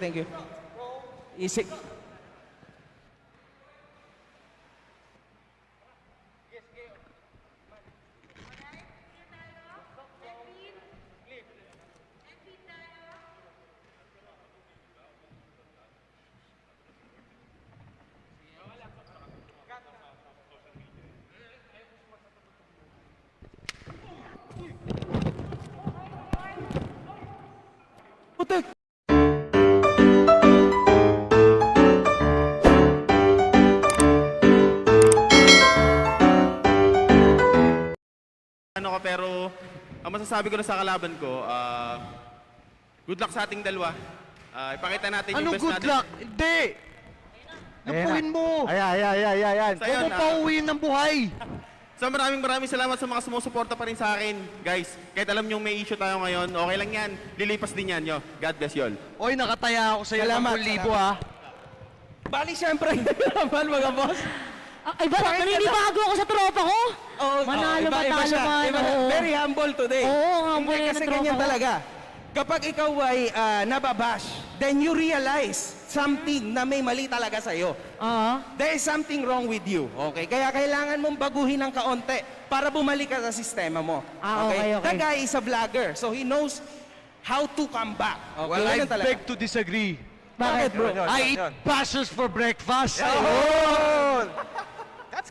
thank you. Isik. Putik! Ano ko, pero ang masasabi ko na sa kalaban ko, good luck sa ating dalawa. Ipakita natin yung Ano best good natin. luck? Hindi! Napuhin mo! Ayan. So, ayun, Huwag mo pauwiin ng buhay! So maraming salamat sa mga sumusuporta pa rin sa akin. Guys, kahit alam nyo may issue tayo ngayon, okay lang yan. Lilipas din yan, yo. God bless you all. Oy, nakataya ako sa'yo. Salamat, 10,000 ha. Bali, siyempre, naman mga boss. Ay, ba? Naninibago ako sa tropa ko? Manalo, iba matalo siya. man. Iba, Oo. very humble today. Oo, humble Hindi, yan kasi ng tropa ganyan ko. talaga. Kapag ikaw ay nababash, then you realize something na may mali talaga sa'yo. There is something wrong with you. Okay? Kaya kailangan mong baguhin ng kaunti para bumalik ka sa sistema mo. Okay. The guy is a vlogger, so he knows how to come back. Okay? Well, I Ganun talaga. beg to disagree. Bakit, bro? I eat passes for breakfast.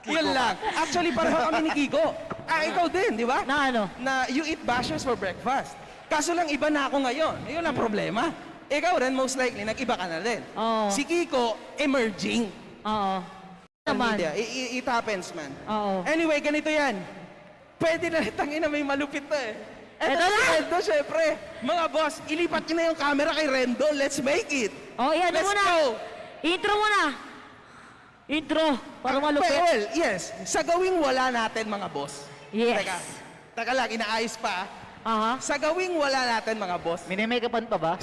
Yun lang. Actually, pareho kami ni Kiko. Ikaw din, di ba? Na ano? Na you eat bashers for breakfast. Kaso lang iba na ako ngayon. Yun ang problema. Ikaw rin, most likely, nag-iba ka na rin. Oo. Si Kiko, emerging. Oo. Naman. Media. It happens, man. Oo. Anyway, ganito yan. Pwede na tangina, may malupit to eh. Eto si na! Rendo, syempre. Mga boss, ilipat nyo na yung camera kay Rendo. Let's make it. Oh, yan. Let's Muna. go. Intro muna. Intro. Para malupit. Well, yes. Sa gawing wala natin, mga boss. Yes. Teka lang, inaayos pa. Sa gawing wala natin, mga boss. Minimake-upan pa ba?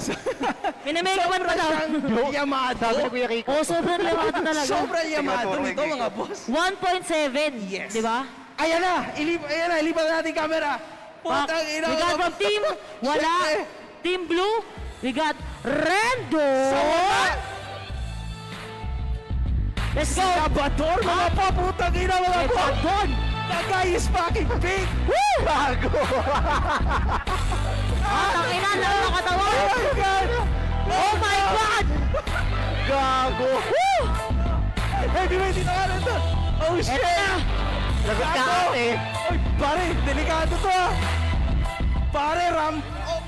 Minamake-upan pa daw. Siyang yamado. Sabi ni Kuya Kiko. Oh, sobrang lamado talaga. Sobrang yamado nito, mga boss. 1.7. Yes. Di ba? Ayan na, ilipat na natin camera. Putang ina. We got from Team Wala, Siyempre. Team Blue, we got Rendo. Let's go. Salvador, mga pa, putang ina, mga Let's pa. go. That guy is fucking big. Woo! Bago. Tangina, lalo ng katawan. Oh my God. Oh my God. Gago. Woo! Heavyweight dito ka rin. Oh shit. Lagot ka ate. Oy, pare, delikado to ah. Pare, Oh.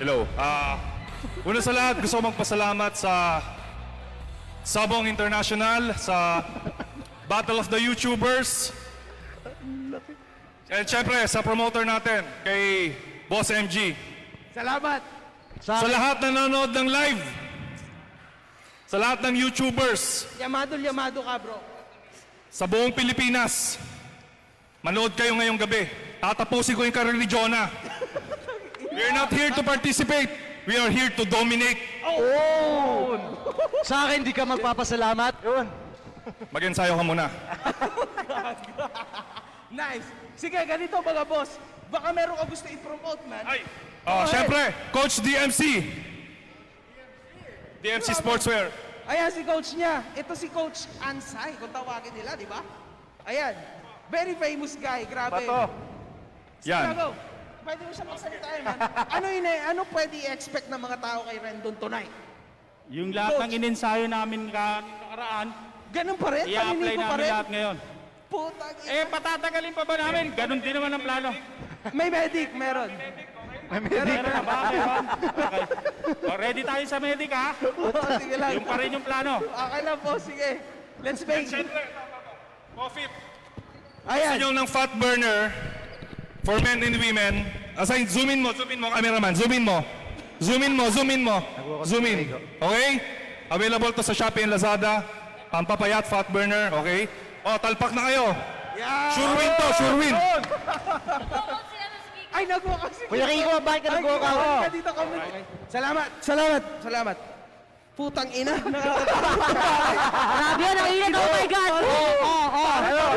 Hello. Una sa lahat, gusto ko magpasalamat sa Sabong International, sa Battle of the YouTubers. And syempre, sa promoter natin, kay Boss MG. Salamat. Sa lahat na nanonood ng live. Sa lahat ng YouTubers. Yamado ka, bro. Sa buong Pilipinas. Manood kayo ngayong gabi. Tatapusin ko yung career ni Jonah. We are not here to participate. We are here to dominate. Sa akin, di ka magpapasalamat. Mag-ensayo ka muna. Nice. Sige, ganito mga boss. Baka meron ka gusto i-promote, man. Siyempre, Coach DMC. DMC Sportswear. Ayan si coach niya. Ito si Coach Ansay, kung tawagin nila, di ba? Ayan. Very famous guy. Grabe. Yan. Go. Pwede mo siya magsalita, man. Ano pwede i-expect ng mga tao kay Rendon tonight? Yung lahat ng inensayo namin nakaraan, Ganun pa rin? i-apply Paniniko pa namin rin? lahat ngayon. Putang Patatagalin pa ba namin? Ganon din naman ang plano. May medic, meron. Meron na ba? Meron? Okay. Ready tayo sa medic, ha? Sige lang. Yung pa rin yung plano. Okay lang po, sige. Let's make it. Siyempre, Coffee. Ayan. Sinyo ng fat burner for men and women. Assign, zoom in mo, cameraman. Zoom in mo. Zoom in. Okay? Available to sa Shopee and Lazada. Pampapayat, fat burner. Okay? Talpak na kayo. Yeah. Sure win to, sure win. Ay, nag-walk kasi. Kuya Kiko, bakit ka nag-walk out? Ka dito kami. Salamat. Putang ina. Grabe yan, ang init. Oh my God.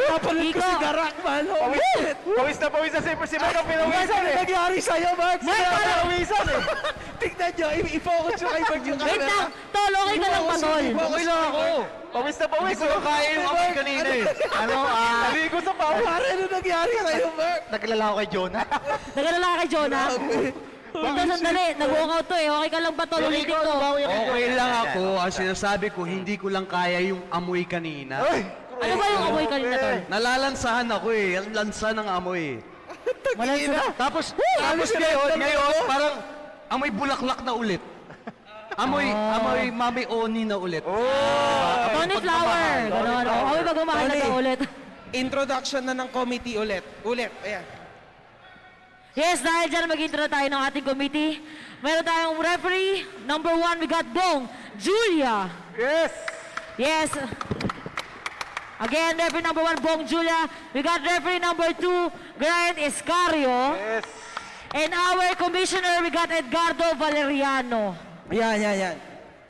Napanood ko si Garak, man. Holy shit. Pawis na si Mike ang pinawisan Ano nangyari sa'yo, Max? Mike, Pinawisan eh. nyo, i-focus nyo kay Bert yung Wait camera. lang, tol, okay ka lang ba, tol? Okay lang ako. Pawis na pawis. Hindi ko kaya yung amoy kanina eh. Ano, Naligo sa pawis. Pare, ano nangyari kayo, Bert? naglalala ko kay Jonah. Nagalala kay Jonah. Ito, sandali, nag-walk out to eh. Okay ka lang ba, tol? Ulitin ko. Okay lang ako. Ang sinasabi ko, hindi ko lang kaya yung amoy kanina. Ano ba yung amoy kanina, tol? Nalalansahan ako eh. Ang lansa ng amoy eh. Tapos ngayon, parang amoy bulaklak na ulit. Amoy Mami Oni na ulit. Tony Flower. Ganon. Amoy magmamahal na Tony. to ulit. Introduction na ng committee ulit. Ayan. Yes, dahil dyan mag-intro na tayo ng ating committee. Meron tayong referee. Number 1, we got Bong Julia. Yes! Yes. Again, referee number 1, Bong Julia. We got referee number 2, Grant Escario. Yes! And our commissioner, we got Edgardo Valeriano. Yan.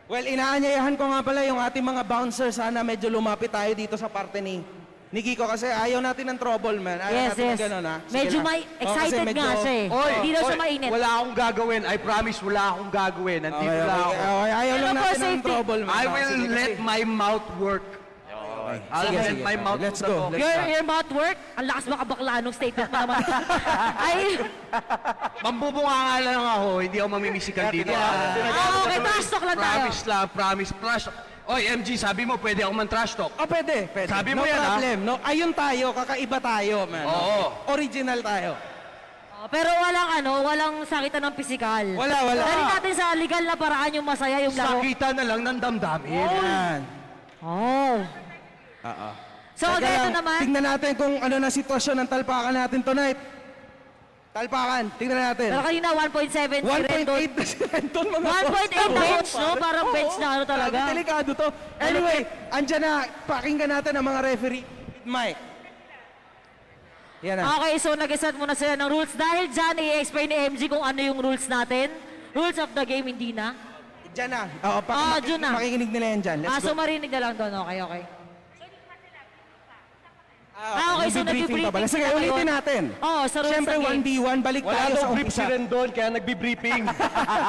Well, inaanyayahan ko nga pala yung ating mga bouncers. Sana medyo lumapit tayo dito sa parte ni Kiko kasi ayaw natin ng trouble, man. Ayaw natin ng ganun, ha? Sige Medyo na. may Oo, excited kasi medyo- nga siya eh. Hindi daw siya mainit. Wala akong gagawin. I promise, wala akong gagawin. Nandito Okay, lang ako. okay. Ayaw Pero lang for natin ng safety. trouble, man. I Oo, will sige, let kasi- my mouth work. I'll Sige, let sige. my mouth Let's do go. the talking. Your mouth work? Ang lakas makabakla nung statement mo naman. Ay, Mambubunga nga lang ako. Hindi ako mamimisikan dito. okay, trash talk lang tayo. Promise lang, promise. Trash talk. Oy, MG, sabi mo pwede ako man-trash talk. Oh, pwede. Sabi no mo yan, ha? problem. No, ayun tayo, kakaiba tayo, man. Oo. Original tayo. Pero walang sakitan ng pisikal. Wala. Dali natin sa legal na paraan yung masaya yung laro. Sakita na lang ng damdamin. Yan. Oh. So, Teka ganito lang, naman. tingnan natin kung ano na sitwasyon ng talpakan natin tonight. Talpakan, tingnan natin. Pero kanina 1.7 si Rendon. 1.8 na si Renton, mga 1.8 bench, no? Parang Oo, bench na ano talaga. grabe, delikado to. Anyway, andyan na, pakinggan natin ang mga referee. Mike. Yan na. Okay, so nag-set muna sila ng rules. Dahil dyan, i-explain ni MG kung ano yung rules natin. Rules of the game, hindi na. Diyan na. Oo, dyan na. makikinig nila yan dyan. Let's So go. marinig na lang doon. Okay. Okay, so nagbi-briefing pa pala. Sige, sila ulitin ngayon. natin. Oo, sa rules Siyempre, of games. 1v1, balik Wala tayo daw sa brief si umpisa. Rendon, kaya nagbi-briefing.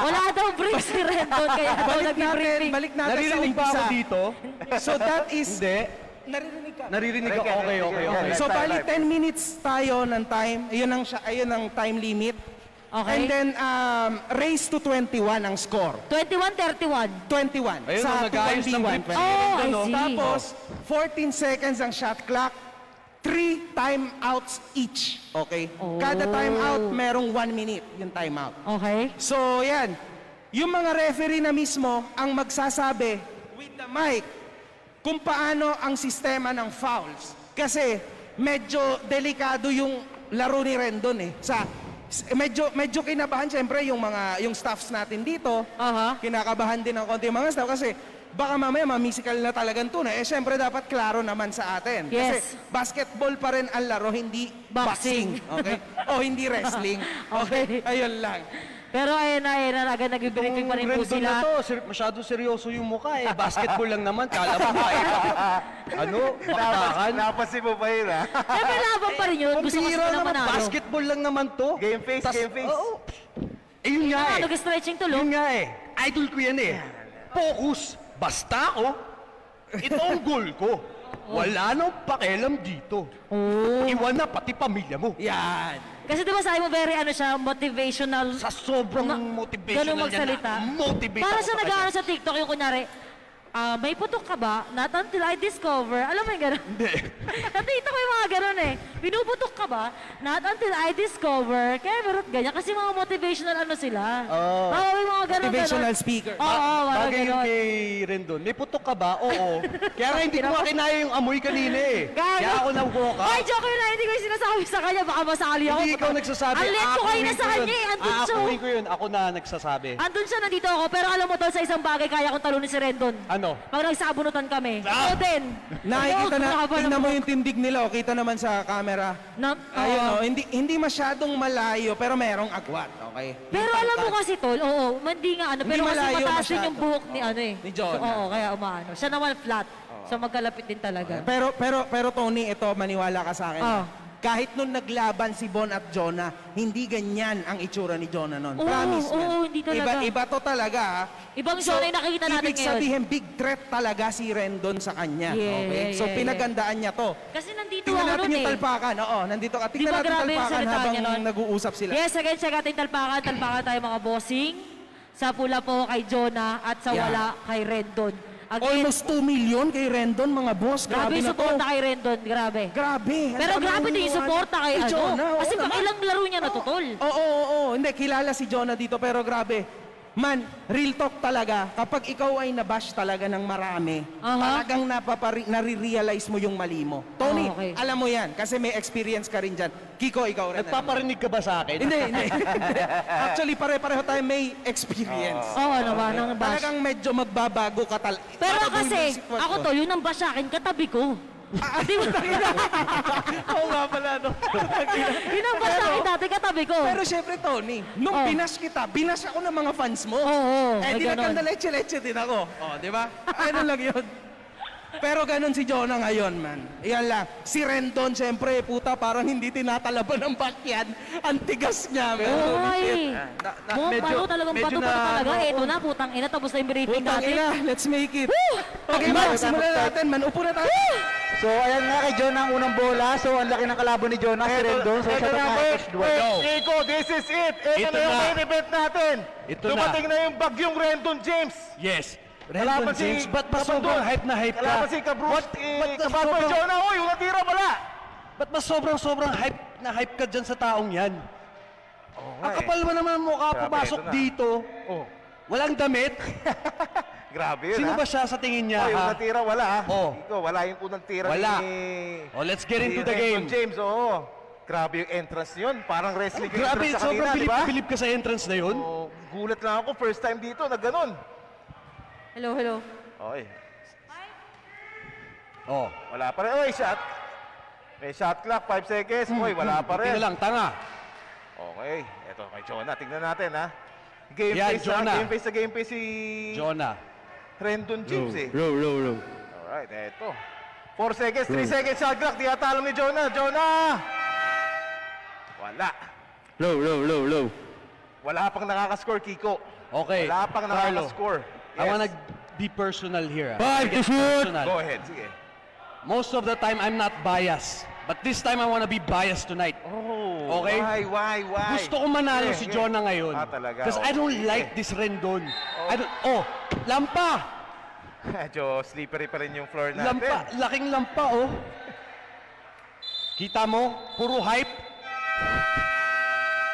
Wala daw brief si Rendon, kaya daw nag-briefing. Balik natin sa Naririnig ba umpisa. ako dito? So that is... Hindi. Naririnig ka. Naririnig ako. Okay. So bali 10 minutes tayo ng time. Ayun ang time limit. Okay. And then race to 21 ang score. 21-31. 21. Ayun, sa nag-aayos ng 2v1. brief. Oh, I see. Tapos 14 seconds ang shot clock. 3 timeouts each. Okay? Kada timeout merong 1 minute yung timeout. Okay. So yan. Yung mga referee na mismo ang magsasabi with the mic kung paano ang sistema ng fouls. Kasi medyo delikado yung laro ni Rendon eh. Medyo kinabahan siyempre yung staffs natin dito. Aha. Kinakabahan din ng konti yung mga staff kasi baka mamaya mamisikal na talagang tunay. Eh siyempre dapat klaro naman sa atin. Yes. Kasi basketball pa rin ang laro, hindi boxing. Boxing. Okay? O hindi wrestling. Okay. Ayun lang. Pero ayun na, agad nag-briefing pa rin po Rendon na sila. to, masyado seryoso yung mukha eh. Basketball lang naman, kala mo bakbakan. Napasin mo pa yun, ha? Siyempre laban pa rin yun. Gusto ko Bira sila naman, manalo. basketball lang naman to. Game face, game face. Oo. Eh yun nga eh. Nag-stretching tulo. Yun nga eh. Idol ko yan eh. Focus. Basta ako. Ito ang goal ko. Wala nang pakialam dito. Iwan na pati pamilya mo. Yan. Kasi di ba sabi mo very motivational. Sa sobrang Ganun motivational magsalita. niya na, motivate Para ako sa kanya. nag-aaral sa TikTok, yung kunyari, may putok ka ba? Not until I discover. Alam mo yung gano'n? Hindi. Nakita ko yung mga gano'n eh. Pinuputok ka ba? Not until I discover. Kaya meron ganyan. Kasi mga motivational ano sila. Oo, yung mga gano'n. Motivational speaker. Oo, parang Bagay yung gano'n. kay Rendon. May putok ka ba? Oo. Kaya nga hindi ko nga kinaya yung amoy kanina eh. Gago. Kaya ako nag-walk out. Ay, joke yun na. Hindi ko yung sinasabi sa kanya. Baka masali ako. Hindi ikaw nagsasabi. Ang late ko kayo na sa kanya eh. Andun siya. Aakuin ko yun. Ako na nagsasabi. Andun siya, nandito ako. Pero alam mo tol, sa isang bagay, kaya kong talunin si Rendon. Ano? Pag nagsabunutan kami. Ikaw din. Nakikita na, Nakakaba tingnan mo naman. yung tindig nila, o kita naman sa camera. Ayun, Oo. o, hindi masyadong malayo, pero merong agwat, okay? Pero alam mo kasi tol, oo, hindi nga ano, Hindi pero kasi malayo mataas din masyado. yung buhok ni ano eh. Ni Jonah. Oo, kaya umaano. Siya naman flat. So magkalapit din talaga. Pero Tony, ito, maniwala ka sa akin. Oh. kahit nung naglaban si Bon at Jonah, hindi ganyan ang itsura ni Jonah noon. Oo, Promise, man. oo, hindi talaga. Iba to talaga. Ha? Ibang Jonah yung nakikita natin ibig ngayon. sabihin, big threat talaga si Rendon sa kanya. Yeah, okay? yeah, So, yeah, pinagandaan niya to. Kasi nandito Tingnan ako natin nun yung eh. talpakan. Oo, nandito ka. Tingnan Di ba natin grabe yung talpakan salita habang niya nun? nag-uusap sila. Yes, again, check natin talpakan. Talpakan tayo mga bossing. Sa pula po kay Jonah at sa Yeah. wala kay Rendon. Again, Almost 2 million kay Rendon, mga boss. grabe Grabe yung na to. suporta kay Rendon. Grabe. Grabe. Pero grabe din yung suporta kay ano. Jonah, oo Kasi pang naman. ilang laro niya natutol. Oo. Hindi, kilala si Jonah dito, pero grabe. Man, real talk talaga, kapag ikaw ay nabash talaga ng marami, Aha. talagang nare-realize mo yung mali mo. Tony, Ah, okay. alam mo yan, kasi may experience ka rin dyan. Kiko, ikaw rin. Nagpaparinig ka ba sa akin? Hindi. Actually, pare-pareho tayo may experience. Oo naman, ang bash. Talagang medyo magbabago ka talaga. Pero kasi, ako to, yun ang bash sa akin, katabi ko. Di ba? Oo nga pala, no? Yun ang bash sa akin dati, katabi ko. Pero syempre, Tony, nung Oh. binas kita, binas ako ng mga fans mo. Oo, Eh, may di ganon. nagkanda leche-leche din ako. Oh, di ba? Ano lang yun. Pero ganun si Jonah ngayon, man. Iyan lang. Si Rendon, syempre, puta, parang hindi tinatalaban ng backyard. Ang tigas niya, man. Oo, Holy shit. ay. Mo, medyo- paano talagang medyo pato-pato na- talaga. Eto na, putang ina, tapos na yung briefing Putang natin. ina, let's make it. Okay, man, simulan natin, man. Upo na tayo. So, ayan nga kay Jonah ang unang bola. So, ang laki ng kalaban ni Jonah, si Rendon. So, shout out kay Coach Dwight. Nico, this is it. Ito Ito na yung na. main event natin. Ito Dumating na yung bagyong Rendon James. Yes. Kalaban Rendon James, ba't ba Kabandon. sobrang hype na hype ka? Kalaban si Cabrus. Kababoy sobrang- Jonah, uy, yung natira pala. Ba't ba sobrang hype na hype ka dyan sa taong yan? Ang kapal mo naman ang mukha, Grabe, pumasok ito na. dito. Oh, Walang damit. grabe yun, Sino ha? ba siya sa tingin niya? Oh, yung ha? natira, wala, ha? Oh. Nico, wala yung unang tira Wala. ni... Oh, let's get into ni the Rendon game. James, oo. Grabe yung entrance yun. Parang wrestling yung Grabe, entrance sa sobrang kanina, di ba? bilib ka sa entrance na yun. Oh, gulat lang ako, first time dito na ganun. Hello, hello. Okay, Oh, wala pa rin. Oy, shot. May shot clock, 5 seconds. Oy, wala pa rin. tingnan lang, tanga. Okay, eto kay Jonah. Tingnan natin, ha. Game Yan, face, Jonah. game face si Jonah. Rendon James, eh. Row. Alright, eto. 4 seconds, 3 seconds shot clock. Di atalong ni Jonah. Jonah! Wala. Low. Wala pang nakakascore, Kiko. Okay, Wala pang Carlo. nakakascore. I wanna be personal here. Personal. Go ahead, sige. Most of the time, I'm not biased. But this time, I wanna be biased tonight. Oh, Okay. Why? Gusto ko manalo Sige, si sige. Jonah ngayon. Ah, talaga? Because I Okay. don't like this Rendon. Lampa! Medyo slippery pa rin yung floor natin. Lampa, laking lampa, oh. Kita mo? Puro hype.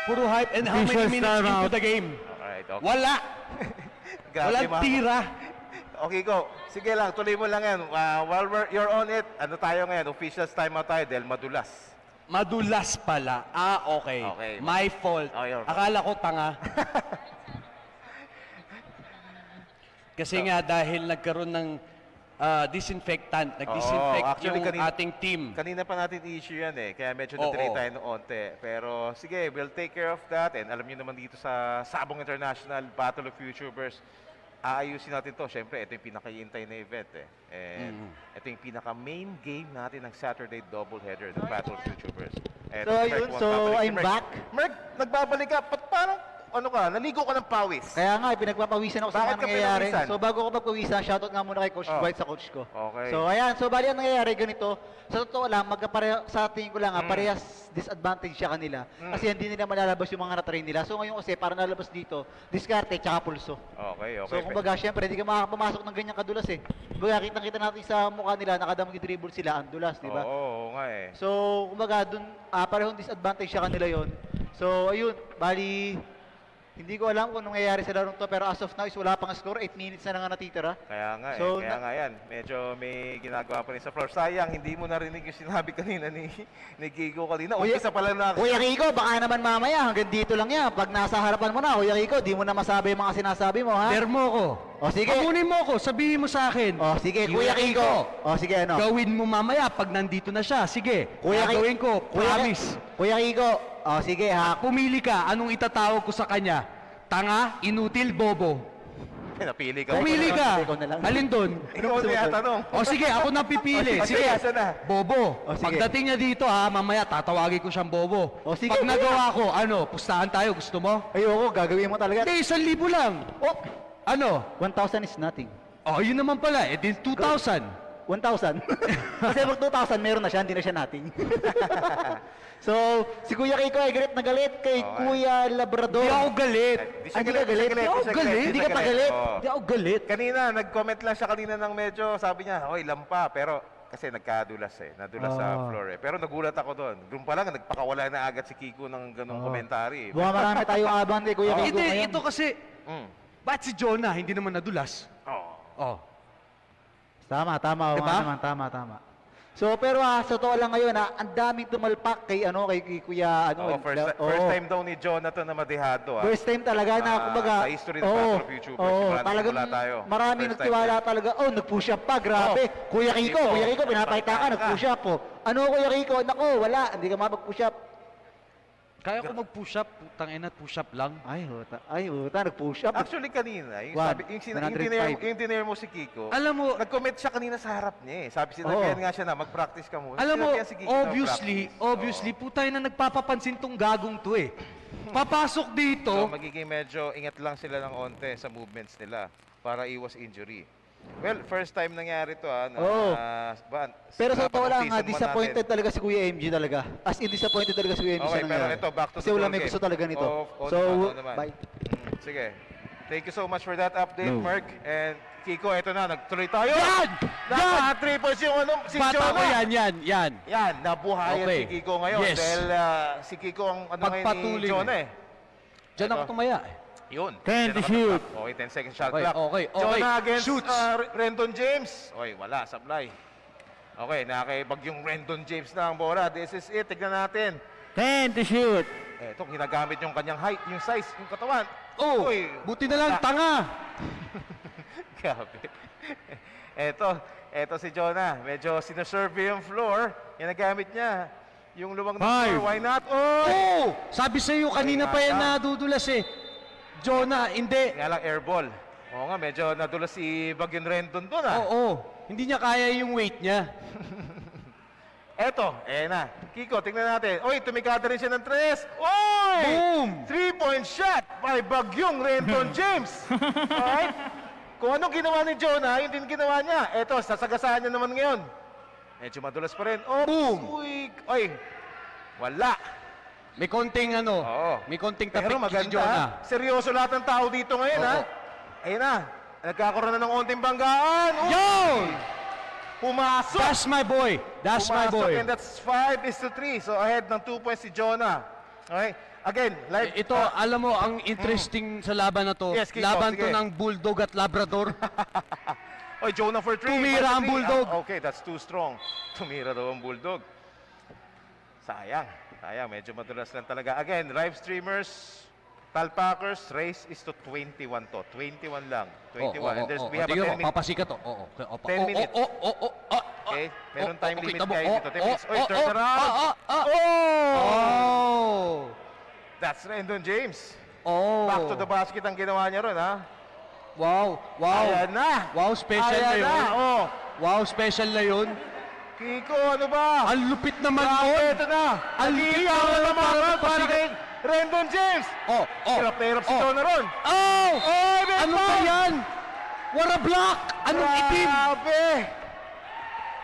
Puro hype. And how many minutes into the game? Alright, okay. Wala. Grabe, Walang mga- tira. Okay, go. Sige lang, tuloy mo lang yan. While you're on it, ano tayo ngayon? Officials timeout tayo dahil madulas. Madulas pala. Ah, okay. Okay. My fault. Oh, your fault. Akala ko tanga. Kasi nga dahil nagkaroon ng disinfectant, nag-disinfect actually, yung ating team. Kanina pa natin issue yan eh. Kaya medyo Oo. na-delay tayo ng onte. Pero sige, we'll take care of that. And alam niyo naman dito sa Sabong International Battle of YouTubers, aayusin natin to. Siyempre, ito yung pinaka-iintay na event eh. And ito yung pinaka-main game natin ng Saturday doubleheader ng Battle of YouTubers. Eto, So, si Merc, ayun. mukhang So, babalik si I'm Merc. back. Merc, nagbabalik ka. Parang, ano ka, naligo ka ng pawis. Kaya nga, pinagpapawisan ako sa Bakit mga ka nangyayari. pinawisan? So bago ako magpawisan, shoutout nga muna kay Coach Oh. Dwight sa coach ko. Okay. So ayan, so bali ang nangyayari ganito. Sa totoo lang, sa tingin ko lang, parehas disadvantage siya kanila. Kasi hindi nila malalabas yung mga na-train nila. So ngayon kasi, para nalabas dito, diskarte tsaka pulso. Okay. So kumbaga, syempre, hindi ka makakapamasok ng ganyang kadulas eh. Kumbaga, kitang-kita natin sa mukha nila, nakadamag yung dribble sila, ang dulas, di ba? Oo nga eh. So, kumbaga, dun, parehong disadvantage siya kanila yon. So, ayun, bali, hindi ko alam kung anong nangyayari sa larong to, pero as of now is wala pang score, 8 minutes na lang ang natitira. Kaya nga So, kaya nga yan. Medyo may ginagawa pa rin sa floor. Sayang, hindi mo narinig yung sinabi kanina ni Gigo kanina. Umpisa pala na. Kuya Kiko, baka naman mamaya, hanggang dito lang yan. Pag nasa harapan mo na, Kuya Kiko, di mo na masabi yung mga sinasabi mo, ha? Dermo ko. O, sige. Pakunin mo ko, sabihin mo sa akin. O, sige, Kuya Kiko. O, sige, ano? Gawin mo mamaya pag nandito na siya. Sige, gawin ko. Promise. Kuya Kiko, o, sige, ha? Pumili ka, anong itatawag ko sa kanya? Tanga, inutil, bobo. Napili ka. Pumili ka. Ikaw na lang. Alin doon? Ikaw na yatanong. O sige, ako na pipili. O, sige, Sige, asa na? Bobo. O, sige. Pagdating niya dito ha, mamaya tatawagin ko siyang Bobo. O, sige, Pag kuya. nagawa ko, pustahan tayo. Gusto mo? Ayoko, gagawin mo talaga. Hindi, 1,000 lang. Oh, Ano? 1,000 is nothing. Oh, yun naman pala. Din 2,000. 1,000. Kasi pag 2,000, meron na siya, hindi na siya nating. So, si Kuya Kiko ay galit na galit kay Kuya Labrador. Hindi ako galit. Di siya Hindi galit, ka galit? di siya Hindi ako galit. Hindi ka pa galit? Oo. Hindi ako galit. Kanina, nag-comment lang siya kanina ng medyo, sabi niya, oy, lampa. Pero kasi nagkadulas nadulas sa floor Pero nagulat ako doon. Doon pa lang, nagpakawala na agad si Kiko ng ganong komentary. Buha marami tayong abang kay Kuya Kiko Hindi, ngayon. ito kasi, Mm. ba't si Jonah hindi naman nadulas? Oo. Oh. Tama, tama. Diba? Diba? Naman, tama. So, pero sa totoo lang ngayon, ang daming tumalpak kay Kuya, Oo, first time daw ni Jonathan na madehado. First time talaga na, kumbaga, sa history ng Battle of YouTubers, maraming talagang wala tayo. marami First nagtiwala time talaga, nag-push up pa, grabe. Kuya Kiko, pinapakita ka, nag-push up po. Ano Kuya Kiko? Nako, wala, hindi ka mapag-push up. Kaya ko mag-push up, putang ina, push up lang. Ay, huta, nag-push up. Actually, kanina, yung, One, sabi, yung, 105. yung dinner mo si Kiko, Alam mo, nag-comment siya kanina sa harap niya Sabi sinabihan nga siya na, mag-practice ka muna. alam mo, Sinabihan si Kiko na obviously, putay na nagpapapansin tong gagong to eh. Papasok dito, So, magiging medyo ingat lang sila ng onte sa movements nila para iwas injury. Well, first time nangyari to na, Oo. Pero sa totoo lang, season one disappointed natin. talaga si Kuya MG talaga. As in, disappointed talaga si Kuya MG Okay, sa pero nangyari. ito, back to Kasi the wala ball may game. gusto talaga nito. Oo So, naman. bye. Sige. Thank you so much for that update, Mark. And Kiko, ito na, nagtuloy tayo. Yan! Naka 3 points yung si bata ko Jonah. yan. Yan, nabuhayan Okay. si Kiko ngayon. Yes. Dahil si Kiko ang ngayon ni Pagpatuloy Jonah Diyan ako Ito. tumaya eh. Yun. 10 to Yan shoot. ang Okay, 10 seconds shot Okay, clock. okay. Jonah against Shoots. Rendon James. Oy, wala, sablay. Okay, nakakibag yung Rendon James na ang bola. This is it. Tignan natin. 10 to shoot. Ito, ginagamit yung kanyang height, yung size, yung katawan. Oh, Uy, buti na lang, tanga. grabe. Ito si Jonah. Medyo sinusurvey yung floor. Yung nagamit niya. Yung luwang na floor. Why not? Oh! Oh, sabi sa iyo kanina pa yan nadudulas eh. Jonah, hindi. Nga lang airball. Oo nga, medyo nadulas si Bagyon Rendon doon Oo, hindi niya kaya yung weight niya. Eto, na. Kiko, tingnan natin. Oy, tumikada rin siya ng 3. Oy! Boom! 3-point shot by Bagyong Rendon James. Alright? Kung anong ginawa ni Jonah, yun din ginawa niya. Eto, sasagasaan niya naman ngayon. Medyo madulas pa rin. Oh, Boom! Uy! Oy! Wala. May konting Oo. may konting tapik Pero si maganda. Jonah. Seryoso lahat ng tao dito ngayon, Oo. ha? Ayun na. Nagkakaroon na ng onting banggaan. Uy! Yun! Pumasok! That's my boy. That's my Pumasok, boy. and that's 5-3. So ahead ng 2 points si Jonah. Okay? Again, live. Ito, alam mo, ang interesting sa laban na to, Yes, Kiko, laban to sige. ng Bulldog at Labrador. Oy, Jonah for 3. Tumira ang Bulldog. Okay, that's too strong. Tumira daw ang Bulldog. Sayang. Medyo madulas lang talaga. Again, live streamers, Talpackers, race is to 21 to. 21 lang. 21. And we have a 10 minute. Papasikat to. Oo. 10 minutes. Okay, meron time limit kayo dito. 10 minutes. Oy, turn around. Oh! That's Rendon James. Oh! Back to the basket ang ginawa niya ron, ha? Wow! Ayan na. Wow, special na Ayan yun. Oh. Wow, special na yun. Kiko, ano ba? Ang lupit naman Grabe, nun. ito na. Ang Kiko, lupit ano naman naman? parang Para kay Rendon James. Oh! Hirap na hirap si Jonah ron. Oh! Oy, may Ano ba foul! yan? What a block! Anong itim? Grabe.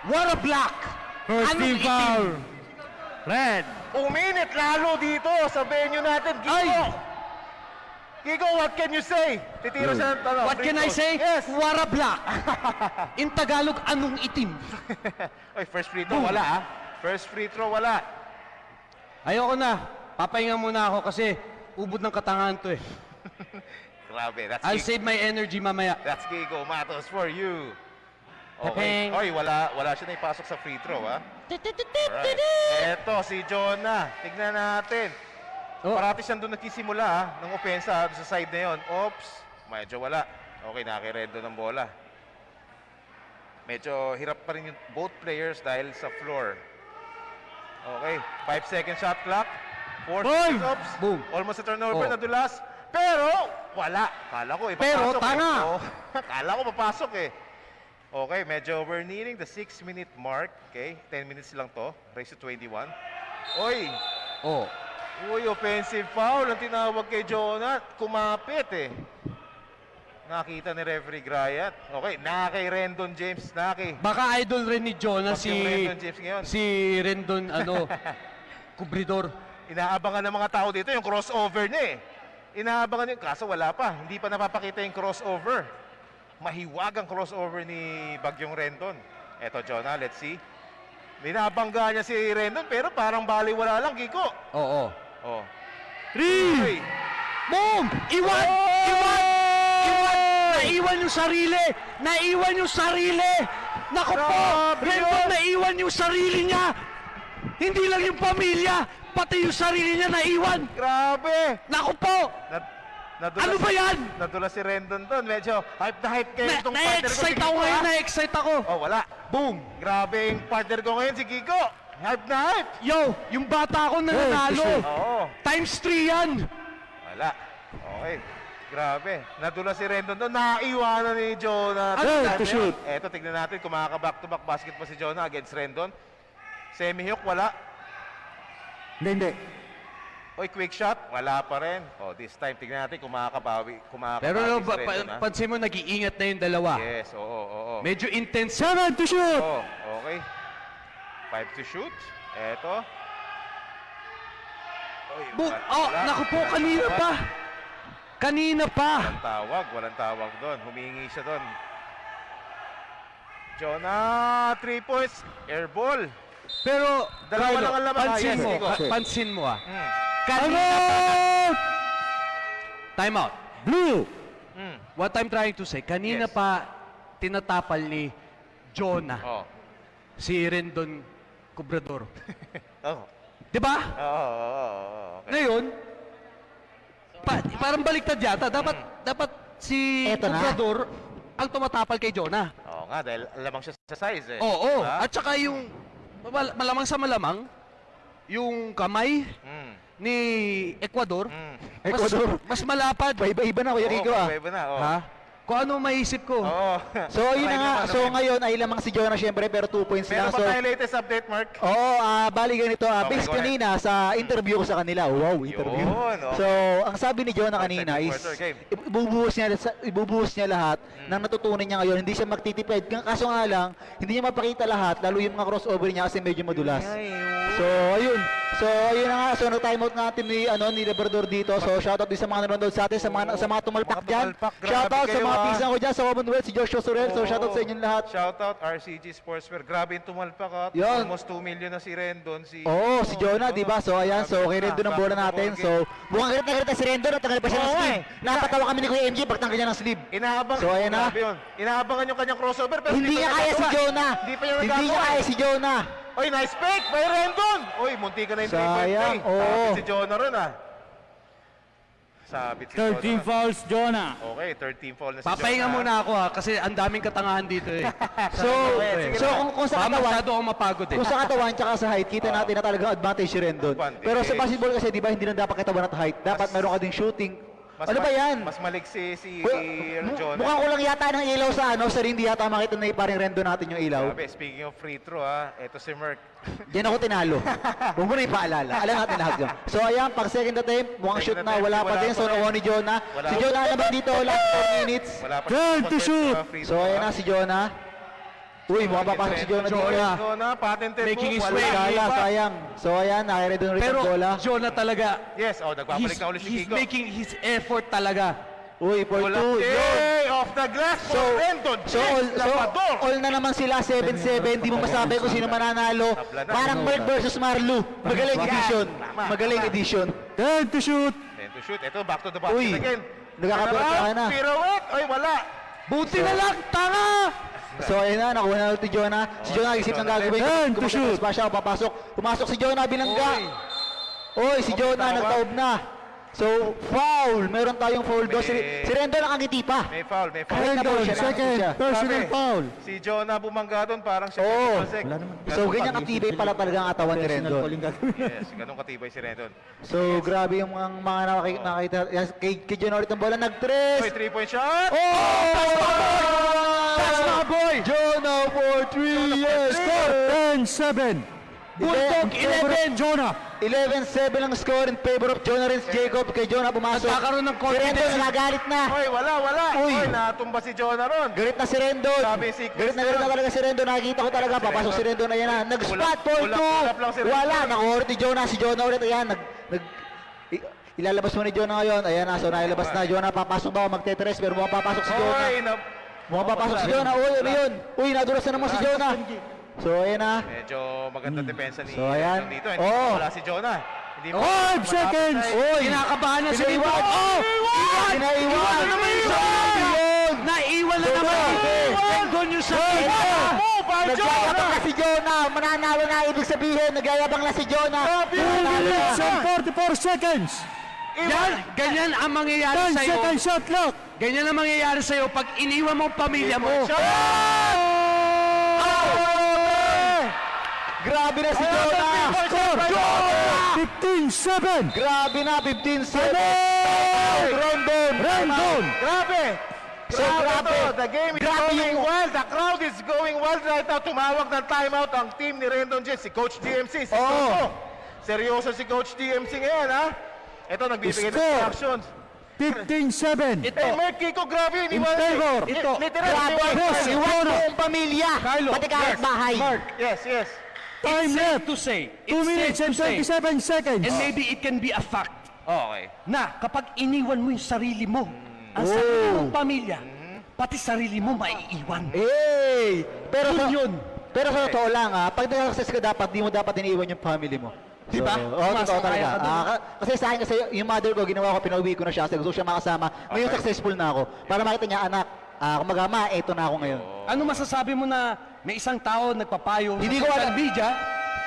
What a block! Anong itim? Red. Uminit lalo dito sa venue natin. Kiko. Ay! Kiko, what can you say? Titira siya ng What can I say? Yes. What a block! In Tagalog, anong itim? Oy, first free throw wala, ha? First free throw wala. Ayoko na. Papahinga muna ako kasi ubod ng katangahan to eh. Grabe, that's I'll Kiko. save my energy mamaya. That's Kiko Matos for you. Okay. Pepeng. Oy, wala siya na ipasok sa free throw, ha? Alright. Eto, si Jonah. Tignan natin. Oh. Parati siyang doon nagsisimula, ha? Ng opensa, ha? Doon sa side na yon. Oops. Medyo wala. Okay, nakiredo ng bola. Medyo hirap pa rin yung both players dahil sa floor. Okay, 5-second shot clock. 4 Boom! stops. Boom! Almost a turnover, Oh. nadulas. Pero, wala. Kala ko, Pero, ipapasok tanga. eh. Oo. Kala ko papasok eh. Okay, medyo we're nearing the 6-minute mark. Okay, 10 minutes lang to. Race to 21. Oy! Oh. Uy, offensive foul ang tinawag kay Jonah. Kumapit eh. Nakita ni referee Grayat. Okay, kay Rendon James. Baka idol rin ni Jonah Bak yung Rendon James ngayon. si Rendon, kubridor. Inaabangan ng mga tao dito yung crossover niya eh. Inaabangan yun. Kaso wala pa. Hindi pa napapakita yung crossover. Mahiwag ang crossover ni Bagyong Rendon. Eto, Jonah, let's see. Binabangga niya si Rendon pero parang baliwala lang, Kiko. Oo. Oh. Three! Uy. Boom! Iwan! Naiwan yung sarili! Naiwan yung sarili! Naku po! Grabe Rendon, yun! naiwan yung sarili niya! Hindi lang yung pamilya, pati yung sarili niya naiwan! Grabe! Naku po! Ano ba yan? Nadula si Rendon doon. Medyo hype na hype kayo itong partner ko. Na-excite si ako Kiko, ngayon, ha? na-excite ako! Oh, wala. Boom! Grabe yung partner ko ngayon, si Kiko. Hype na hype. Yo, yung bata ko nananalo! Oo. Times 3 yan! Wala. Okay. Grabe. Nadula si Rendon doon. Naiwanan ni Jonah. Ano to shoot? Eto, tignan natin kung makaka-back-to-back basketball si Jonah against Rendon. Semi-hook, wala. Hindi. Oy, quick shot. Wala pa rin. Oh, this time, tignan natin kung makakabawi. Pero si Rendon, ha? pansin mo, nag-iingat na yung dalawa. Yes, oo. Medyo intense. 7 to shoot! Oh, okay. 5 to shoot. Eto. Oy, Boom! wala. Oh, naku po, kanina pa! Kanina pa! Walang tawag doon. Humingi siya doon. Jonah, 3 points. Air ball. Pero, Dalawa Carlo, lang ang laban. pansin Yes, mo, Nico. pansin mo Mm. Kanina Time out. Blue! Mm. What I'm trying to say, kanina Yes. pa tinatapal ni Jonah Oh. si Rendon Cobrador. Oh. Di ba? Okay. Ngayon, parang baliktad yata. Dapat si Eto na. Cobrador ang tumatapal kay Jonah. Oo nga, dahil lamang siya sa size eh. Oo. Diba? At saka yung malamang sa malamang, yung kamay Mm. ni Ecuador, Mm. mas malapad. Iba-iba na, Kuya Kiko, ah. Iba na, oh. Ha? Kung ano maisip ko. Oo. So, yun na nga. Naman, So, naman. ngayon ay lamang si Jonah syempre, pero 2 points Meron lang. pa So, tayong latest update, Mark? oo, bali ganito. Okay, Based go ahead. kanina sa interview ko sa kanila. Wow, interview. Yun, okay. So, ang sabi ni Jonah kanina is, Quarter game. ibubuhos niya lahat ng natutunan niya ngayon. Hindi siya magtitipid. Kaso nga lang, hindi niya mapakita lahat, lalo yung mga crossover niya kasi medyo madulas. So, ayun. So, ayun na nga. So, nag-timeout natin ni Labrador dito. So, shoutout din sa mga nanonood sa atin, sa mga tumalpak Mga dyan. tumalpak, grabe Shoutout sa kayo, mga ah. pinsan ko dyan sa Commonwealth, si Joshua Sorel. So, Oo. shoutout sa inyong lahat. Shoutout RCG Sportswear. Grabe yung tumalpak ha. Yun. Almost 2 million na si Rendon. Oo, si Jonah, di ba? So, ayan. So, kay Rendon ang bola natin. So, mukhang galit na galit na si Rendon at tanggal pa siya ng Oo, sleeve. eh. Napatawa kami ni Kuya MJ pag tanggal niya ng sleeve. Inaabang. So, ayan na. Grabe yun. Inaabangan yung kanyang crossover pero Hindi niya pa kaya si nagagawa. Jonah. Hindi pa niya Hindi nagagawa. niya kaya si Jonah. Oy, nice fake by Rendon. Oy, munti ka na yung 3-point Sayang, play. oo. Sabit si Jonah ron ah. Sabit si 13 Jonah. fouls, Jonah. Okay, 13 foul na si Papahinga Jonah. muna ako ha, kasi ang daming katangahan dito eh. So, sige so na. kung sa Baka katawan, masyado akong mapagod eh. kung sa katawan tsaka sa height, kita natin na talagang advantage si Rendon. Advantage. Pero sa basketball kasi, di ba, hindi na dapat katawan at height. Dapat meron ka ding shooting. Ano ba yan? Mas maliksi si Mukhang Jonah. ko lang yata ng ilaw sa ring, di yata makita na parang Rendon natin yung ilaw. Grabe, speaking of free throw eto si Merck. Diyan ako tinalo. Huwag mo na ipaalala. Alam natin lahat yun. So ayan, pag second attempt, mukhang shoot Second na. attempt, Wala pa wala din. pa So rin. nakuha ni Jonah. Wala Si pa. Jonah naman dito, last 4 minutes. Wala pa Turn siyang to shoot. free So throw, ayan na si Jonah. Uy, mukhang papasok si Jonah dito. Jonah, patented Making move. his Wala way. Kala, pa. sayang. So ayan, nakire doon rin Pero ang bola. Jonah talaga, Yes, nagpapalik na ulit si he's Kiko. making his effort talaga. Uy, for 2. Bulate off the glass So, for Rendon. all na naman sila, 7-7. Di mo masabi kung sino mananalo. Parang Merck versus Marlu. Magaling edition. Magaling edition. Turn to shoot. Then to shoot. Ito, back to the basket Uy, again. nagkakapiratahan na. Pirouette. Oy, wala. Buti na lang, tanga! So ayun na, nakuha na ulit ni Jonah. Si Jonah isip ng gagawin. Turn to shoot. Pa siya, papasok. Pumasok si Jonah, binangga. Uy, si Jonah, nagtaob na. So, foul. Meron tayong foul doon. Si May- Rendon nakangiti pa. May foul, may foul. Kahit na foul siya, nakangiti siya. personal foul. Si Jonah bumangga doon, parang siya. Oo. Pasek. So, ganyan katibay pala talaga ang katawan ni Rendon. Yes, ganun katibay si Rendon. So, grabe yung mga nakakita. Yan, kay John ulit ang bola. Nag-tres. Oy, 3-point shot! Oh! That's my boy! Jonah for 3 years. Score! 10-7. Bulldog 11. Jonah. 11-7 ang score in favor of Jonah Renz Jacob. Kay Jonah pumasok. Nagkakaroon ng Si confidence. Rendon nagagalit na. Oy, wala. Uy. Oy, natumba si Jonah ron. Galit na si Rendon. Sabi si Chris Galit na talaga si Rendon. Nakikita ko talaga. Papasok si Rendon. Ayan na. Nag-spot for Ulap lang si 2. Rendon. Wala. Nakuhurot ni Jonah. Si Jonah ulit. Ayan. Ilalabas mo ni Jonah ngayon. Ayan na. So nailabas na. Jonah papasok ba? Magtetres. Pero mukhang papasok si Jonah. Oy, Mukhang papasok si Jonah. Uy, ano yun? Uy, nadulas na naman si Jonah. So ayan na. medyo maganda depensa ni So, ayan. Rendon dito. Hindi Oh. wala si Jonah. Hindi mo 5 seconds. Uy. Kinakabahan na si Pinaiwan. Rendon. Oh! Pinaiwan. na naman yung Grabe yun. Naiwan na naman. Grabe. Rendon yung sa Nagyayabang na si Jonah. Mananawa na ibig sabihin. Nagyayabang na si Jonah. 2 minutes and 44 seconds. Yan, ganyan ang mangyayari 10 sa'yo. second shot clock. Ganyan ang mangyayari sa'yo pag iniwan mo ang pamilya mo. Grabe na si Jonah. Score. 15-7. Grabe na, 15-7. Rendon. Grabe! So, grabe. The game is Grabe going yung- wild. The crowd is going wild right now. Tumawag ng timeout ang team ni Rendon Jet, si Coach DMC. Si Oo. Coach. Seryoso si Coach DMC ngayon, ha? Ito, nagbibigay ng Score. instructions. 15-7. Hey, Mark Kiko, grabe yun. In favor. Ito. Literal. Grabe. Yes, Iwan mo ang pamilya. Pati kahit bahay. Yes, yes. Time left. To say. 2 minutes and 27 seconds. And maybe it can be a fact Okay. na kapag iniwan mo yung sarili mo, ang sarili mong pamilya, pati sarili mo maiiwan. Hey! Pero sa, Yun. pero sa totoo lang pag nag-success ka dapat, di mo dapat iniiwan yung family mo. Di ba? Oo, totoo Sumasang-ayon talaga. ka dun. Kasi sa akin kasi yung mother ko, ginawa ko, pinauwi ko na siya kasi gusto siya makasama. Ngayon successful na ako. Para makita niya, anak, kumaga ma, eto na ako ngayon. Ano masasabi mo na may isang tao nagpapayo Hindi sa ko social alam. media?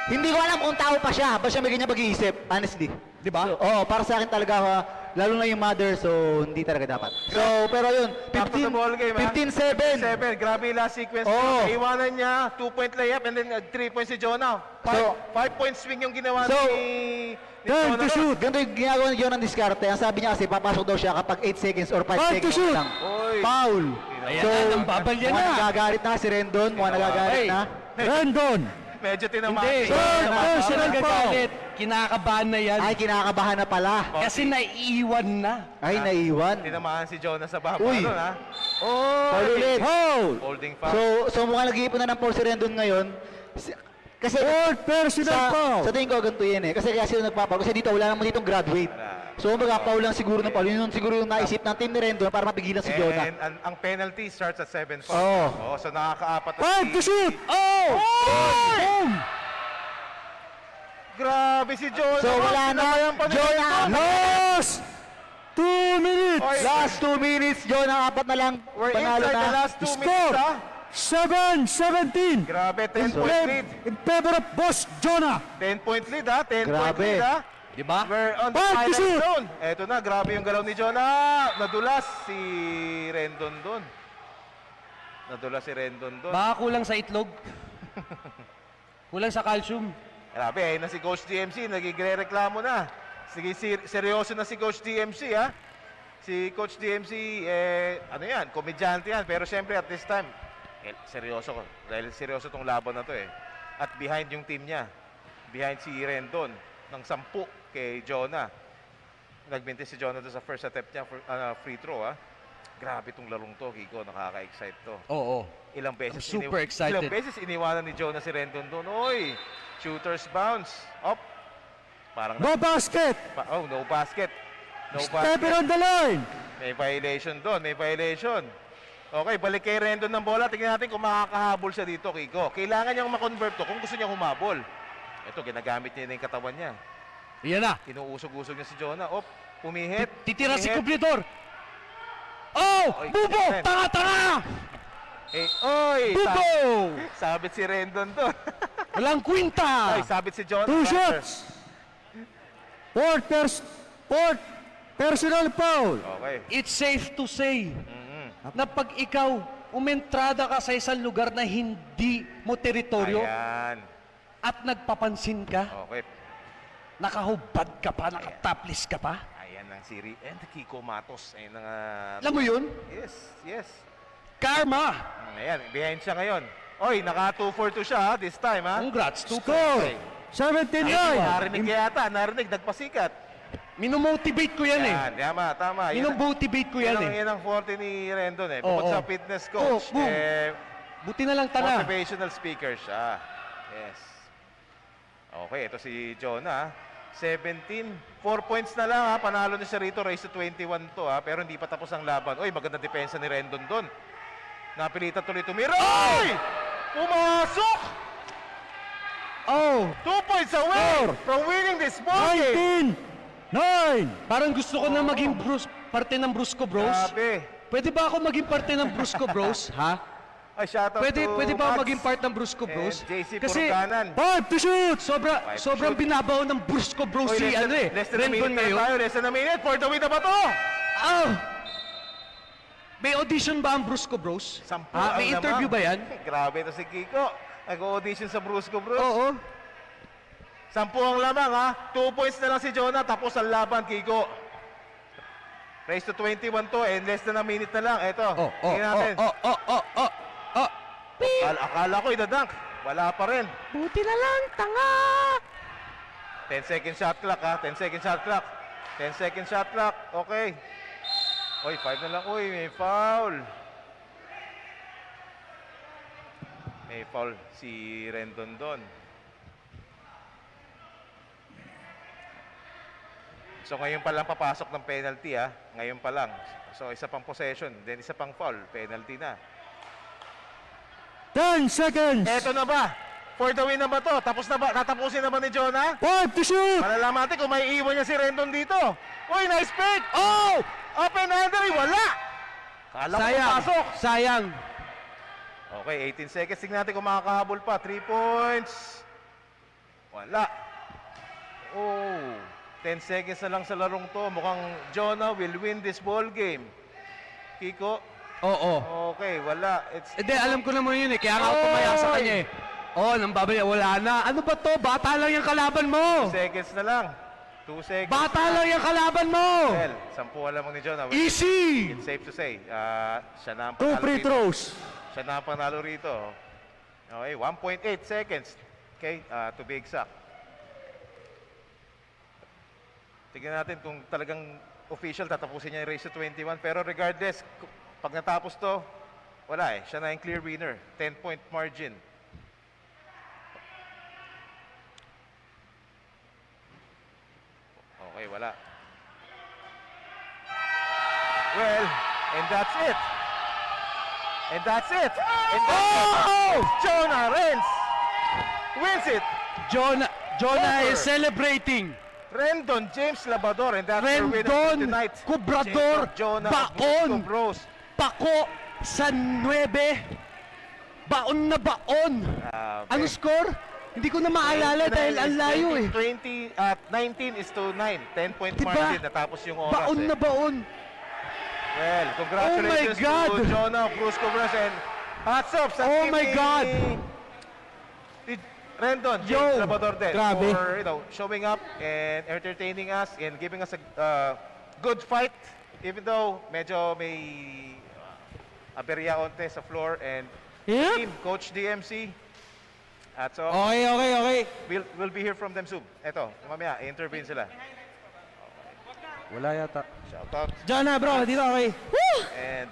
Hindi ko alam kung tao pa siya, ba siya may ganyan pag-iisip, honestly. Di ba? So, para sa akin talaga, lalo na yung mother, so hindi talaga dapat. So, pero yun, Back to the ball game, ha? 15-7. 7. Grabe yung last sequence. Oo. Iwanan niya, 2-point layup, and then 3 points si Jonah. So- 5-point swing yung ginawa So, ni Time to Jonah. shoot. Ganito yung ginagawa ni John ng diskarte. Ang sabi niya kasi, papasok daw siya kapag 8 seconds or 5 Time to seconds shoot. lang. Oy. Foul. Ayan na, nang babalya mukhang na. nagagalit na si Rendon. Mukhang nagagalit Hey. na. Rendon. Medyo tinamaan. Hindi. Personal foul. Kinakabahan na yan. Ay, kinakabahan na pala. Kasi naiiwan na. Ay, naiwan. Tinamaan si Jonah sa baba. Uy. Ano, ha? Foul ulit. Foul. Holding foul. So mukhang nag-iipon na ng foul si Rendon ngayon. Kasi Fourth personal foul. sa tingin ko ganito yan eh. Kasi sino nagpapaul. Kasi dito wala naman ditong graduate. So mag-foul lang siguro ng foul. Yun siguro yung naisip ng team ni Rendon para mapigilan si Jonah. And ang penalty starts at 7 fouls. Oo. Oh, so nakakaapat na 5 to shoot. Oh! Boom! Grabe si Jonah. So wala na. Sinabayan pa ni Jonah. Last 2 minutes. Oy, Last 2 minutes. Jonah, apat na lang. We're Panalo inside the na. last 2 Score. minutes, ha? 7-17. Grabe, 10-point Play lead. in favor of Boss Jonah. 10-point lead, ha? 10-point Grabe. lead, ha? Di ba? We're on the Five to final shoot. zone. Eto na, grabe yung galaw ni Jonah. Nadulas si Rendon doon. Nadulas si Rendon doon. Baka kulang sa itlog. Kulang sa calcium. Grabe, ayun na si Coach DMC. Nagigre-reklamo na. Sige, seryoso na si Coach DMC, ha? Si Coach DMC, ano yan, komedyante yan. Pero siyempre, at this time, seryoso ko. Dahil seryoso tong laban na to, eh. At behind yung team niya. Behind si Rendon ng 10 kay Jonah. Nagbinte si Jonah doon sa first attempt niya for, free throw, ha? Grabe tong larong to, Kiko. Nakaka-excite to. Oo. Ilang beses I'm super excited. Ilang beses iniwanan ni Jonah si Rendon doon. Oy, shooters bounce. Up. Parang No basket. no basket. No Step it basket. on the line. May violation doon, may violation. Okay, balik kay Rendon ng bola. Tingnan natin kung makakahabol siya dito, Kiko. Kailangan niyang ma-convert to kung gusto niya humabol. Ito, ginagamit niya na yung katawan niya. Iyan na. Inuusog-usog niya si Jonah. Op, pumihit. Titira si pumihit. Kublitor. Oh! Oy, Bubo! Ren. Tanga-tanga! Oy! Bubo! Sabit si Rendon to. Walang kwinta! Ay, sabit si Jonah. Two Carter. shots. Fourth Personal foul. Okay. It's safe to say na pag ikaw umentrada ka sa isang lugar na hindi mo teritoryo Ayan. at nagpapansin ka, Okay. nakahubad ka pa, nakataplis ka pa. Ayan ang si Kiko Matos. Ayan ang... Alam mo yun? Yes, yes. Karma. Ayan, behind siya ngayon. Oy, naka 2-4-2 siya ha, this time ha. Congrats. Score! 17-9. Narinig kaya yata, narinig, nagpasikat. Minomotivate ko yan eh. Yan, tama. Minomotivate ko yan eh. Yan ang forte ni Rendon eh. Bukod Oo. sa fitness coach, boom. Buti na lang tanga. motivational speaker siya. Yes. Okay, ito si Jonah. 17, 4 points na lang ha. Panalo na siya rito, race to 21 to ha. Pero hindi pa tapos ang laban. Oy, maganda depensa ni Rendon doon. Napilitan tuloy tumira. Oy! Pumasok! Oh, 2 points away from winning this ball game. 9. Parang gusto ko na maging parte ng Brusco Bros. Grabe. Pwede ba ako maging parte ng Brusco Bros? Ha? Ay, shoutout Pwede to ba ako Max maging part ng Brusco Bros? and JC Kasi Puruganan. 5 to shoot! Five to Sobrang shoot. binabaw ng Brusco Bros Oy, si ano eh. less than a Rendon minute na ngayon. tayo. Less than a minute. For the win na ba to? Oh! May audition ba ang Brusco Bros? Sampu Ha? ang May interview lamang. ba yan? Grabe ito si Kiko. Nag-audition sa Brusco Bros. Oo. 10 ang lamang ha. 2 points na lang si Jonah. Tapos ang laban, Kiko. Race to 21 to and less than a minute na lang. Eto. Tingnan natin. Akala ko idadunk. Wala pa rin. Buti na lang, tanga! 10 second shot clock ha. 10 second shot clock. 10 second shot clock. Okay. Oy, 5 na lang. Uy, may foul. May foul si Rendon doon. So ngayon pa lang papasok ng penalty ha. Ngayon pa lang. So isa pang possession, then isa pang foul, penalty na. 10 seconds! Eto na ba? For the win na ba to? Tapos na ba? Tatapusin na ba ni Jonah? 5 to shoot! Malalaman natin kung may iwan niya si Rendon dito. Uy, nice pick! Oh! Open handle, wala! Kala ko papasok. Sayang. Okay, 18 seconds. Tingnan natin kung makakahabol pa. 3 points. Wala. Oh, 10 seconds na lang sa larong to. Mukhang Jonah will win this ball game. Kiko? Oo. Okay, wala. Hindi, alam ko naman yun eh. Kaya nga ako tumaya sa kanya eh. Oh, nang babaya, wala na. Ano ba to? Bata lang yung kalaban mo. 2 seconds na lang. 2 seconds. Bata lang yung kalaban mo. Well, 10 lamang ni Jonah. Easy! It's safe to say. Siya na ang 2 panalo free rito. throws. Siya na ang panalo rito. Okay, 1.8 seconds. Okay, to be exact. Tignan natin kung talagang official tatapusin niya yung race to 21. Pero regardless, pag natapos to, wala eh. Siya na yung clear winner. 10-point margin. Okay, wala. Well, and that's it. And that's it. And that's it. Jonah Renz wins it. Jonah Over. is celebrating. Rendon James Labrador, and that's your winner for Rendon, tonight. Kubrador, Jacob Jonah Baon. of Bros. Pako sa 9. Baon na baon. Ano score? Hindi ko na maalala dahil ang layo eh. 20 at 19 is to 9. 10-point Diba? margin. Natapos yung oras Baon eh. na baon. Well, congratulations Oh my God. to Jonah of Bruce Cobras and hats off sa Oh team my God. ni Rendon Yo, James Labrador din grabe. for showing up and entertaining us and giving us a good fight even though medyo may aberya onte sa floor and Yeah. team Coach DMC at so Okay. we'll be here from them soon. Eto, mamaya intervene sila. Wala yata. Shout out Jonah bro, dito okay. and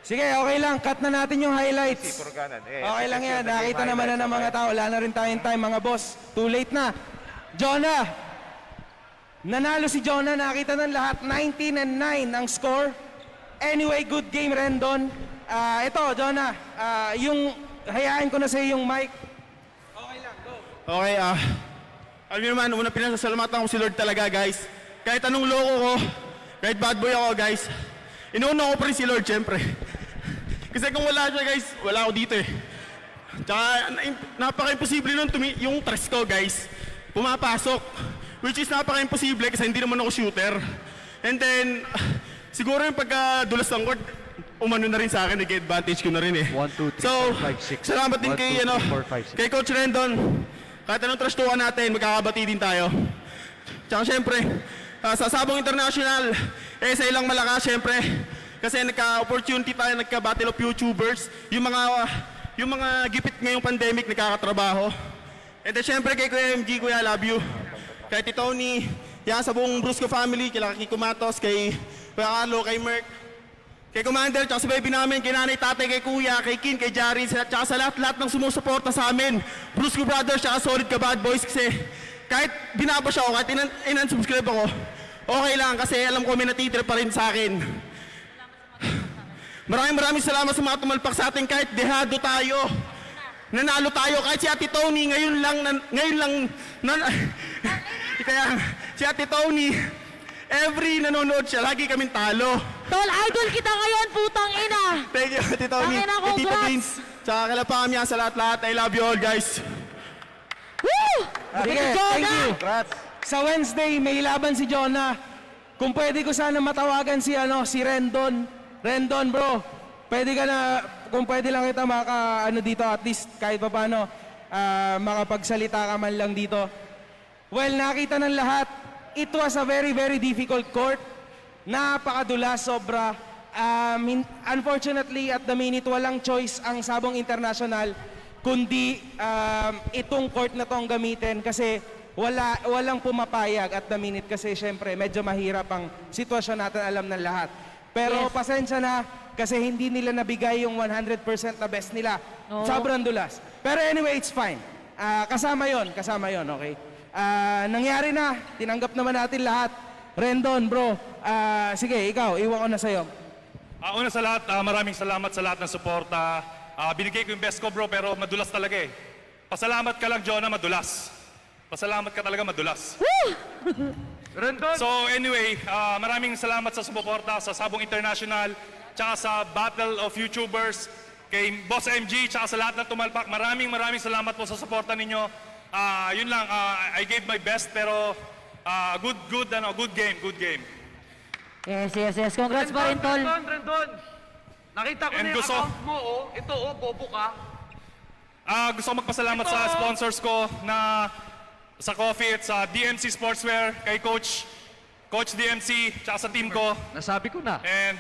Sige, okay lang. Cut na natin yung si highlights. Puruganan. Okay lang yan. Nakita naman na ng mga tao. Wala na rin tayong time, mga boss. Too late na. Jonah! Nanalo si Jonah. Nakita ng lahat. 19-9 ang score. Anyway, good game, Rendon. Ito, Jonah. Hayaan ko na sa yung mic. Okay, alam niyo naman, una pinasasalamatan ko si Lord talaga, guys. Kahit anong loko ko, kahit bad boy ako, guys, inuuna ko pa rin si Lord, syempre. Kasi kung wala siya, guys, wala ako dito eh. Tsaka, napaka-imposible nun yung tres ko, guys. Pumapasok. Which is napaka-imposible kasi hindi naman ako shooter. And then, siguro yung pagkadulas ng court, umano na rin sa akin, nag-advantage ko na rin eh. 1, 2, 3, So, 4, 5, 6. salamat din 1, kay, 2, 3, ano, 4, 5, 6. kay Coach Rendon. Kahit anong trastukan natin, magkakabati din tayo. Tsaka syempre, sa Sabong International, sa ilang malakas syempre, kasi nagka-opportunity tayo, nagka-battle of YouTubers, yung mga gipit ngayong pandemic, nagkakatrabaho. And then syempre kay Kuya MG, Kuya, love you. Kay Tito Tony, yan sa buong Brusco family, kay Kiko Matos, kay Kuya Carlo, kay Merck, kay Commander, tsaka sa baby namin, kay nanay, tatay, kay kuya, kay Kin, kay Jari, tsaka sa lahat-lahat ng sumusuporta sa amin. Brusco Brothers, tsaka solid ka bad boys kasi kahit binabash ako, kahit inan-subscribe ako, okay lang kasi alam ko may natitira pa rin sa akin. Maraming salamat sa mga tumalpak sa atin kahit dehado tayo. Nanalo tayo kahit si Ate Tony ngayon lang kaya si Ate Tony every nanonood siya, lagi kaming talo. Tol, idol kita ngayon, putang ina. Thank you, Ate Tony. Tangina, Kay Tita congrats. Vince. Tsaka kala Pamya sa lahat-lahat. I love you all, guys. Woo! Sige, thank you. Sa Wednesday, may laban si Jonah. Kung pwede ko sana matawagan si Rendon. Rendon, bro. Pwede ka na, kung pwede lang kita dito, at least kahit pa paano, makapagsalita ka man lang dito. Well, nakita ng lahat, it was a very, very difficult court. Napakadulas, sobra. Unfortunately, at the minute, walang choice ang Sabong International kundi itong court na tong gamitin kasi walang pumapayag at the minute kasi syempre medyo mahirap ang sitwasyon natin, alam ng lahat. Pero Yes. pasensya na kasi hindi nila nabigay yung 100% na best nila. Oo. Sobrang dulas. Pero anyway, it's fine. Kasama yon, okay? Nangyari na, tinanggap naman natin lahat. Rendon, bro, sige, ikaw, iwan ko na sa'yo. Una sa lahat, maraming salamat sa lahat ng suporta. Binigay ko yung best ko, bro, pero madulas talaga eh. Pasalamat ka lang, Jonah, madulas. Pasalamat ka talaga, madulas. Rendon! So anyway, maraming salamat sa suporta sa Sabong International, tsaka sa Battle of YouTubers, kay Boss MG, tsaka sa lahat ng tumalpak. Maraming salamat po sa suporta ninyo. Yun lang, I gave my best, pero good game. Yes. Congrats pa rin, Tol. Rendon! Nakita ko And na yung gusto- account mo, oh. Ito, oh, bobo ka. Gusto ko magpasalamat sa sponsors ko na sa Coffee at sa DMC Sportswear, kay Coach DMC, tsaka sa team ko. Nasabi ko na. And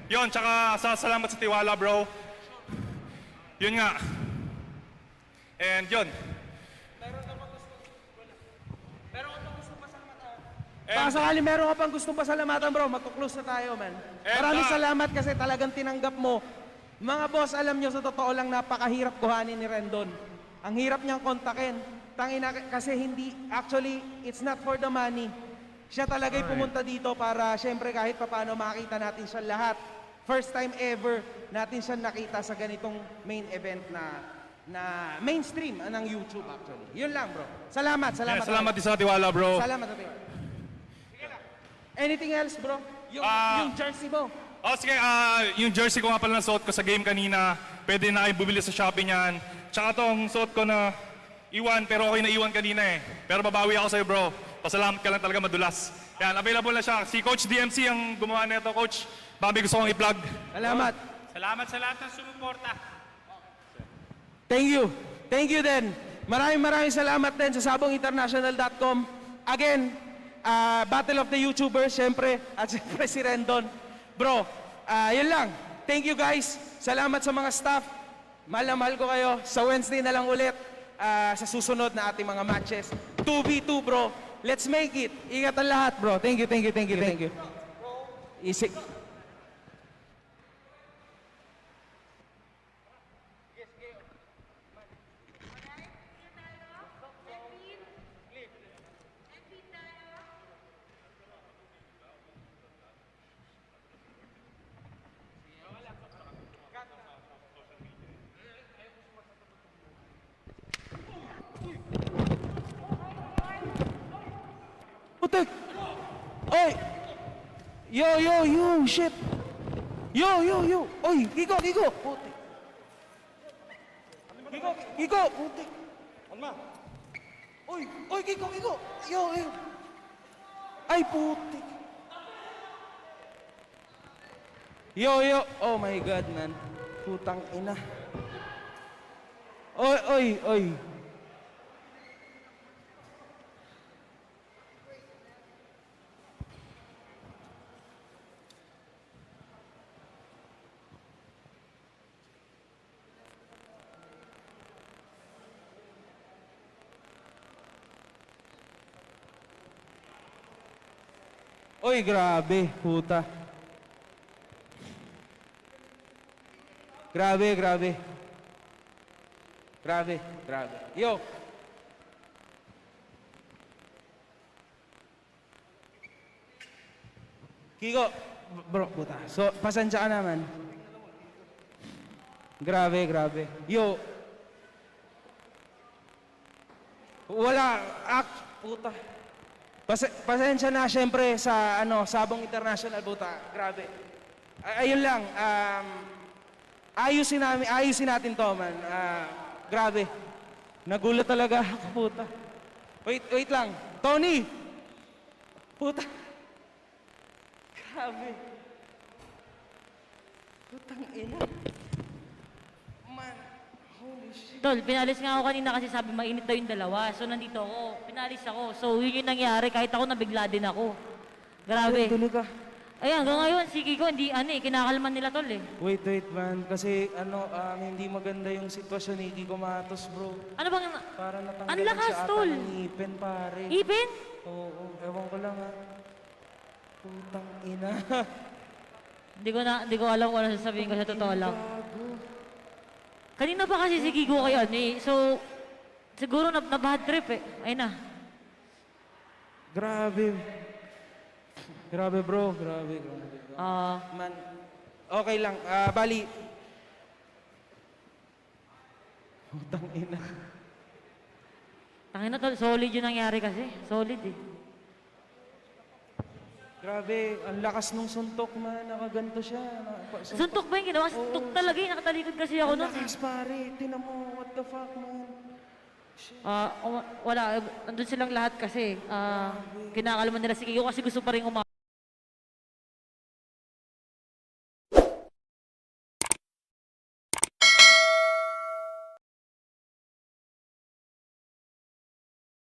yun, tsaka salamat sa tiwala, bro. Yun nga. And yun. Baka sakali meron ka pang gustong pasalamatan, bro, magkuklose na tayo, man. Maraming salamat kasi talagang tinanggap mo. Mga boss, alam nyo, sa totoo lang, napakahirap kuhanin ni Rendon. Ang hirap niyang kontakin. Tangina, kasi hindi, actually, it's not for the money. Siya talaga'y pumunta dito para, syempre, kahit papaano makita natin siya lahat. First time ever natin siya nakita sa ganitong main event na mainstream ng YouTube, actually. Yun lang, bro. Salamat. Salamat din sa tiwala, bro. Salamat, Ate. Anything else, bro? Yung jersey mo. Sige, yung jersey ko nga pala nasuot ko sa game kanina. Pwede na kayo bumili sa Shopee niyan. Tsaka tong suot ko na iwan, pero okay na iwan kanina eh. Pero babawi ako sa'yo, bro. Pasalamat ka lang talaga, madulas. Yan, available na siya. Si Coach DMC ang gumawa nito, Coach. Baka gusto kong i-plug. Salamat. Salamat sa lahat ng sumuporta. Thank you. Thank you din. Maraming salamat din sa sabonginternational.com. Again, Battle of the YouTubers, syempre. At syempre si Rendon. Bro, yun lang. Thank you guys. Salamat sa mga staff. Mahal na mahal ko kayo. Sa Wednesday na lang ulit. Sa susunod na ating mga matches. 2v2, bro. Let's make it. Ingat ang lahat, bro. Thank you. Isik. Putik! Oy! Yo! Shit! Yo! Oy! Gigo! Putik! Gigo! Putik! Oy! Gigo! Yo! Ay, putik! Yo. Oh my God, man. Putang ina. Oy. Oy, grabe, puta. Grabe. Yo. Kiko, bro, puta. So, pasensya ka naman. Grabe. Yo. Wala, puta. Pasensya na syempre sa Sabong International, puta. Grabe. Ayun lang, ayusin natin to, man. Grabe. Nagulat talaga ako, puta. Wait lang. Tony! Puta. Grabe. Putang ina. Man, holy shit. Tol, pinalis nga ako kanina kasi sabi mainit daw yung dalawa. So, nandito ako. Pinalis ako. So, yun yung nangyari. Kahit ako, nabigla din ako. Grabe. Tuloy ka. Ayan, hanggang ngayon, si Kiko, kinakalman nila, tol eh. Wait, man. Kasi, hindi maganda yung sitwasyon ni Kiko Matos, bro. Ano bang, Para natanggalan ang lakas, siya ata tol. ng ngipin, pare. Ipin? Oo, ewan ko lang, ha. Putang ina. Hindi ko alam kung ano sasabihin ko sa totoo lang. Kanina pa kasi si Kiko kayo, so, siguro na bad trip eh. Ayun na. Grabe. Grabe, bro. Grabe. Man, okay lang. Bali. Putang ina. Tangina, tol, solid yung nangyari kasi. Solid eh. Grabe, ang lakas nung suntok, man. Nakaganto siya. Suntok ba yung ginawa? Suntok talaga eh. Nakatalikod kasi ako Ang nun. lakas, pare. Tinan mo, what the fuck, man. Wala. Andun silang lahat kasi. Kinakalman nila si Kiko kasi gusto pa rin